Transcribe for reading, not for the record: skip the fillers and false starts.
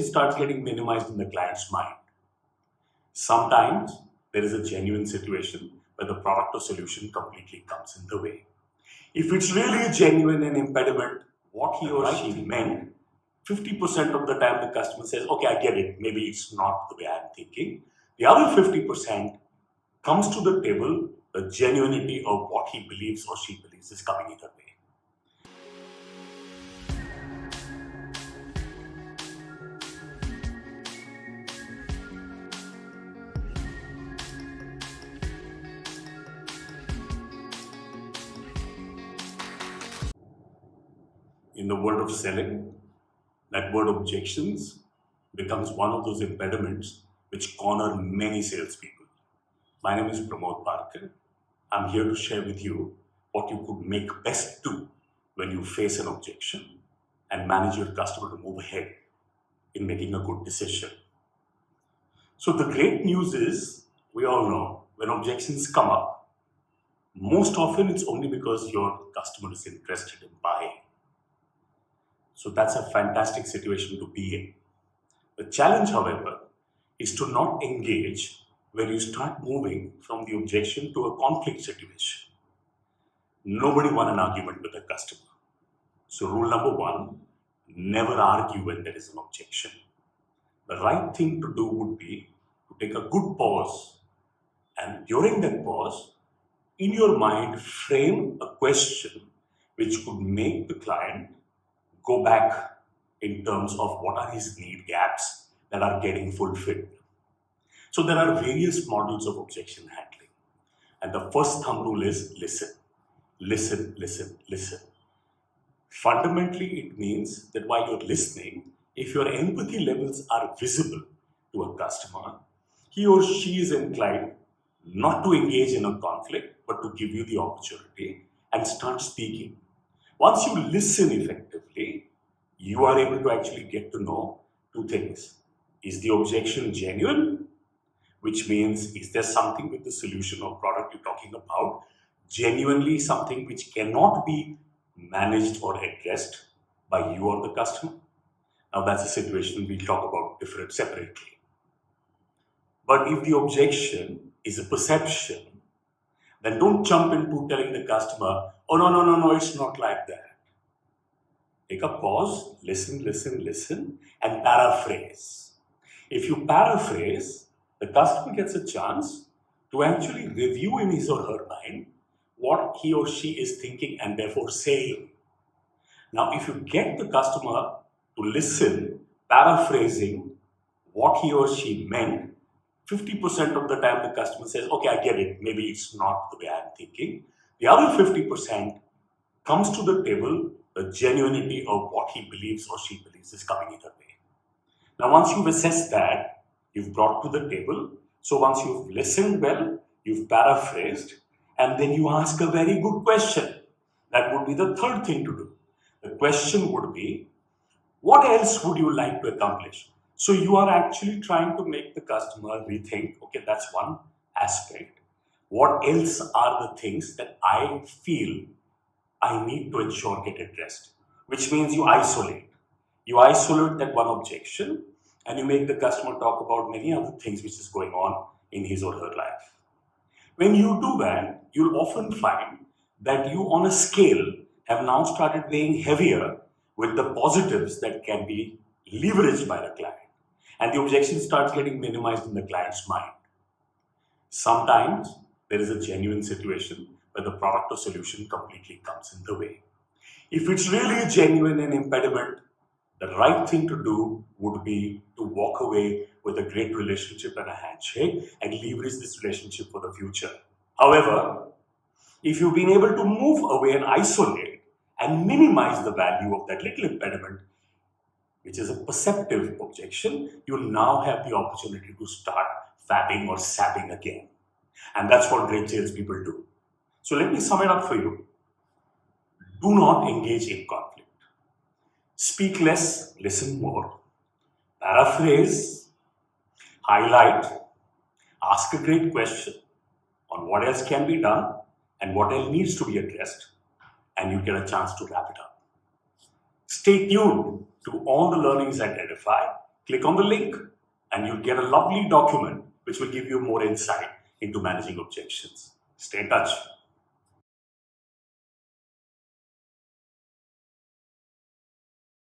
starts getting minimized in the client's mind. Sometimes there is a genuine situation where the product or solution completely comes in the way. If it's really a genuine and impediment, what he or she meant, 50% of the time the customer says, okay, I get it, maybe it's not the way I'm thinking. The other 50% comes to the table, the genuinity of what he believes or she believes is coming either way. In the world of selling, that word objections becomes one of those impediments which corner many salespeople. My name is Pramod Parker. I'm here to share with you what you could make best do when you face an objection and manage your customer to move ahead in making a good decision. So the great news is, we all know, when objections come up, most often it's only because your customer is interested in buying. So that's a fantastic situation to be in. The challenge, however, is to not engage when you start moving from the objection to a conflict situation. Nobody won an argument with a customer. So rule number one, never argue when there is an objection. The right thing to do would be to take a good pause, and during that pause, in your mind, frame a question which could make the client go back in terms of what are his need gaps that are getting fulfilled. So there are various models of objection handling. And the first thumb rule is listen. Listen, listen, listen. Fundamentally, it means that while you're listening, if your empathy levels are visible to a customer, he or she is inclined not to engage in a conflict, but to give you the opportunity and start speaking. Once you listen effectively, you are able to actually get to know two things. Is the objection genuine? Which means, is there something with the solution or product you're talking about, genuinely something which cannot be managed or addressed by you or the customer? Now that's a situation we'll talk about separately. But if the objection is a perception, then don't jump into telling the customer, oh, no, it's not like that. Take a pause, listen, and paraphrase. If you paraphrase, the customer gets a chance to actually review in his or her mind what he or she is thinking and therefore saying. Now, if you get the customer to listen, paraphrasing what he or she meant, 50% of the time the customer says, okay, I get it, maybe it's not the way I'm thinking. The other 50% comes to the table, the genuinity of what he believes or she believes is coming either way. Now, once you've assessed that, you've brought to the table. So once you've listened well, you've paraphrased, and then you ask a very good question. That would be the third thing to do. The question would be, what else would you like to accomplish? So you are actually trying to make the customer rethink, okay, that's one aspect. What else are the things that I feel I need to ensure get addressed? Which means you isolate. You isolate that one objection and you make the customer talk about many other things which is going on in his or her life. When you do that, you'll often find that you on a scale have now started weighing heavier with the positives that can be leveraged by the client. And the objection starts getting minimized in the client's mind. Sometimes there is a genuine situation where the product or solution completely comes in the way. If it's really a genuine and impediment, the right thing to do would be to walk away with a great relationship and a handshake and leverage this relationship for the future. However, if you've been able to move away and isolate and minimize the value of that little impediment, which is a perceptive objection, you'll now have the opportunity to start fabbing or sapping again. And that's what great salespeople do. So let me sum it up for you. Do not engage in conflict. Speak less, listen more. Paraphrase, highlight, ask a great question on what else can be done and what else needs to be addressed, and you get a chance to wrap it up. Stay tuned to all the learnings at Edify Click on the link and you'll get a lovely document which will give you more insight into managing objections. Stay in touch.